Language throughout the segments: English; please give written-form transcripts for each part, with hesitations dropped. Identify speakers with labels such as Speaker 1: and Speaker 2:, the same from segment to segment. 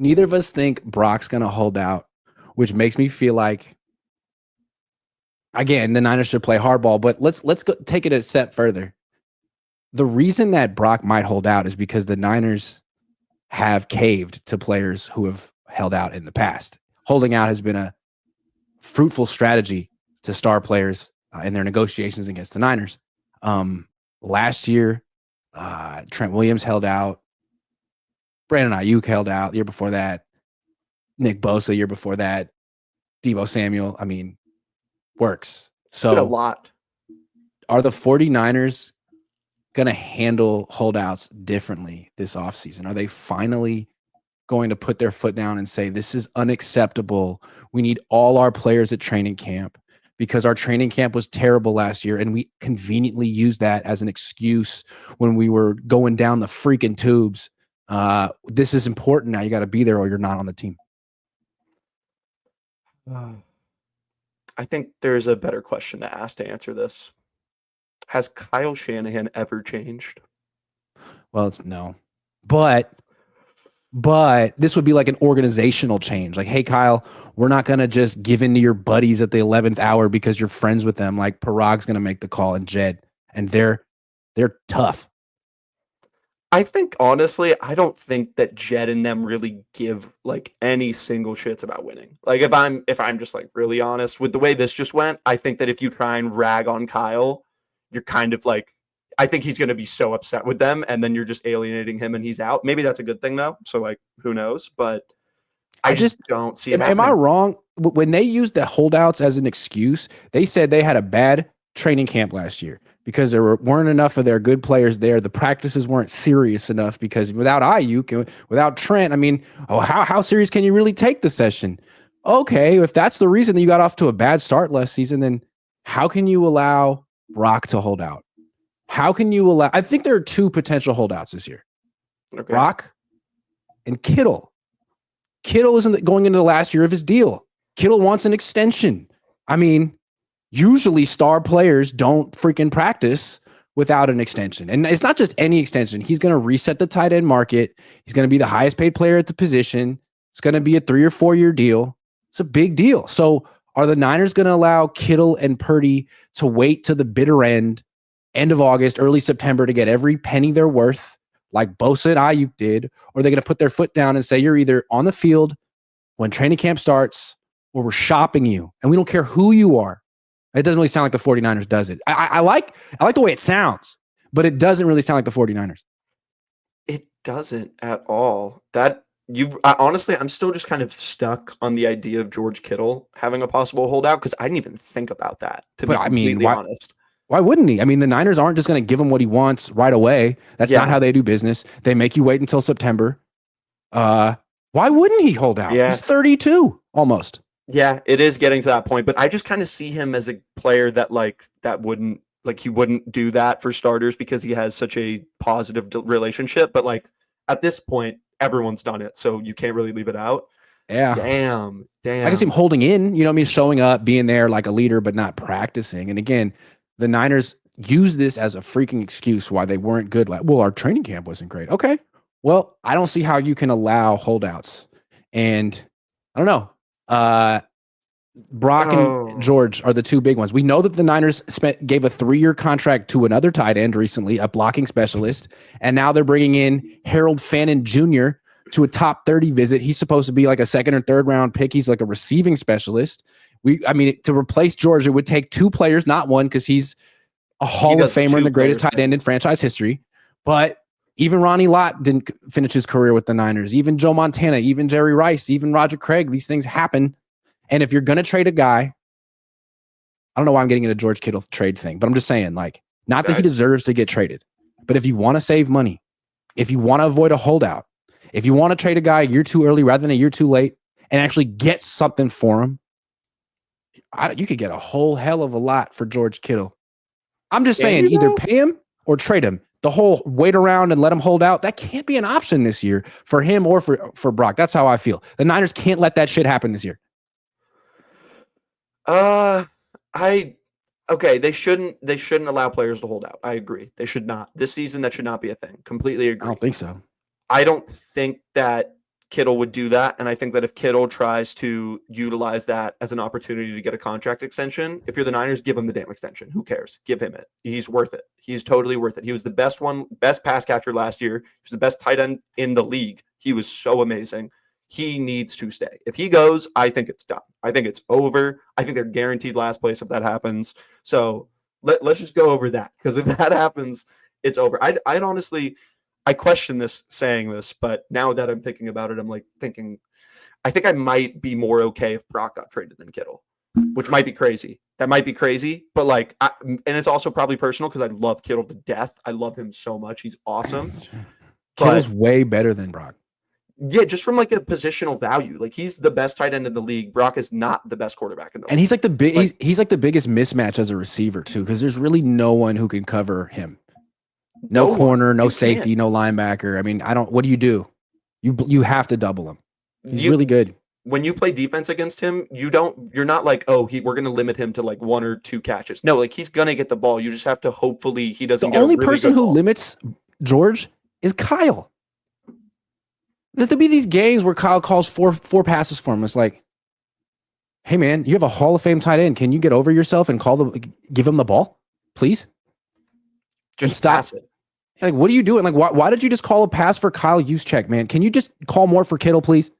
Speaker 1: neither of us think Brock's going to hold out, which makes me feel like, again, the Niners should play hardball. But let's go take it a step further. The reason that Brock might hold out is because the Niners have caved to players who have held out in the past. Holding out has been a fruitful strategy to star players in their negotiations against the Niners. Last year, Trent Williams held out. Brandon Ayuk held out the year before that. Nick Bosa the year before that. Deebo Samuel. I mean, works. So
Speaker 2: a lot.
Speaker 1: Are the 49ers going to handle holdouts differently this offseason? Are they finally going to put their foot down and say, this is unacceptable? We need all our players at training camp because our training camp was terrible last year, and we conveniently used that as an excuse when we were going down the freaking tubes. This is important now. You got to be there or you're not on the team.
Speaker 2: I think there's a better question to ask to answer this. Has Kyle Shanahan ever changed?
Speaker 1: Well, it's no. But this would be like an organizational change. Like, hey, Kyle, we're not going to just give in to your buddies at the 11th hour because you're friends with them. Like, Parag's going to make the call and Jed. And they're tough.
Speaker 2: I think, honestly, I don't think that Jed and them really give, like, any single shits about winning. Like, if I'm just, like, really honest with the way this just went, I think that if you try and rag on Kyle, you're kind of, like, I think he's going to be so upset with them, and then you're just alienating him and he's out. Maybe that's a good thing, though. So, like, who knows? But I just don't see it happening.
Speaker 1: Am I wrong? When they used the holdouts as an excuse, they said they had a bad training camp last year because there weren't enough of their good players there. The practices weren't serious enough because without Ayuk, without Trent, I mean, how serious can you really take the session? Okay, if that's the reason that you got off to a bad start last season, then how can you allow Brock to hold out? How can you allow? I think there are two potential holdouts this year. Okay. Brock and Kittle. Kittle isn't going into the last year of his deal. Kittle wants an extension. I mean, usually star players don't freaking practice without an extension. And it's not just any extension. He's going to reset the tight end market. He's going to be the highest paid player at the position. It's going to be a 3 or 4 year deal. It's a big deal. So are the Niners going to allow Kittle and Purdy to wait to the bitter end of August, early September to get every penny they're worth like Bosa and Ayuk did? Or are they going to put their foot down and say, you're either on the field when training camp starts or we're shopping you and we don't care who you are? It doesn't really sound like the 49ers does it. I like the way it sounds, but it doesn't really sound like the 49ers.
Speaker 2: It doesn't at all. Honestly, I'm still just kind of stuck on the idea of George Kittle having a possible holdout because I didn't even think about that, to be completely honest.
Speaker 1: Why wouldn't he? I mean, the Niners aren't just going to give him what he wants right away. That's not how they do business. They make you wait until September. Why wouldn't he hold out? Yeah. He's 32 almost.
Speaker 2: Yeah, it is getting to that point, but I just kind of see him as a player that he wouldn't do that for starters because he has such a positive relationship. But like at this point, everyone's done it, so you can't really leave it out.
Speaker 1: Yeah.
Speaker 2: Damn.
Speaker 1: I can see him holding in, you know what I mean? Showing up, being there like a leader, but not practicing. And again, the Niners use this as a freaking excuse why they weren't good. Like, well, our training camp wasn't great. Okay. Well, I don't see how you can allow holdouts. And I don't know. Brock and George are the two big ones. We know that the Niners gave a 3-year contract to another tight end recently, a blocking specialist, and now they're bringing in Harold Fannin Jr. to a top 30 visit. He's supposed to be like a 2nd or 3rd round pick. He's like a receiving specialist. To replace George, it would take 2 players, not one, because he's a Hall of Famer and the greatest tight end in franchise history. But even Ronnie Lott didn't finish his career with the Niners. Even Joe Montana, even Jerry Rice, even Roger Craig. These things happen. And if you're going to trade a guy, I don't know why I'm getting into George Kittle trade thing, but I'm just saying, like, not that he deserves to get traded, but if you want to save money, if you want to avoid a holdout, if you want to trade a guy a year too early rather than a year too late and actually get something for him, you could get a whole hell of a lot for George Kittle. I'm just saying, either pay him or trade him. The whole wait around and let him hold out, that can't be an option this year for him or for Brock. That's how I feel. The Niners can't let that shit happen this year.
Speaker 2: They shouldn't allow players to hold out. I agree. They should not. This season, that should not be a thing. Completely agree.
Speaker 1: I don't think so.
Speaker 2: I don't think that Kittle would do that. And I think that if Kittle tries to utilize that as an opportunity to get a contract extension, if you're the Niners, give him the damn extension. Who cares? Give him it. He's worth it. He's totally worth it. He was the best pass catcher last year. He was the best tight end in the league. He was so amazing. He needs to stay. If he goes, I think it's done. I think it's over. I think they're guaranteed last place if that happens. So let's just go over that, because if that happens, it's over. I'd honestly, I question this saying this, but now that I'm thinking about it, I'm like thinking, I think I might be more okay if Brock got traded than Kittle, which might be crazy. That might be crazy, but like, and it's also probably personal because I love Kittle to death. I love him so much. He's awesome.
Speaker 1: Kittle's way better than Brock.
Speaker 2: Yeah, just from like a positional value, like he's the best tight end in the league. Brock is not the best quarterback in the league.
Speaker 1: And he's like he's like the biggest mismatch as a receiver too, because there's really no one who can cover him. No corner, no safety, no linebacker. I mean, what do? You have to double him. He's really good.
Speaker 2: When you play defense against him, you're not like, we're going to limit him to like 1 or 2 catches. No, like he's going to get the ball. You just have to hopefully he doesn't.
Speaker 1: The only person who limits George is Kyle. There'll be these games where Kyle calls four passes for him. It's like, hey man, you have a Hall of Fame tight end. Can you get over yourself and give him the ball, please?
Speaker 2: Just stop it.
Speaker 1: Like, what are you doing? Like, why did you just call a pass for Kyle Juszczyk, man? Can you just call more for Kittle, please?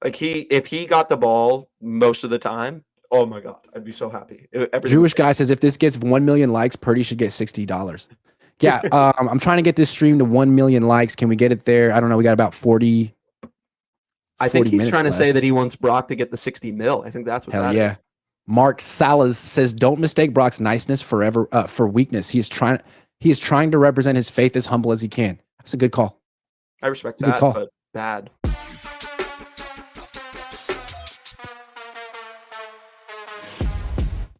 Speaker 2: Like if he got the ball most of the time, oh my God, I'd be so happy.
Speaker 1: Jewish guy says if this gets 1 million likes, Purdy should get $60. Yeah, I'm trying to get this stream to 1 million likes. Can we get it there? I don't know. We got about 40.
Speaker 2: I think he's trying to say that he wants Brock to get the 60 mil. I think that's what that is.
Speaker 1: Mark Salas says, don't mistake Brock's niceness for weakness. He is trying to represent his faith as humble as he can. That's a good call.
Speaker 2: I respect that, but bad.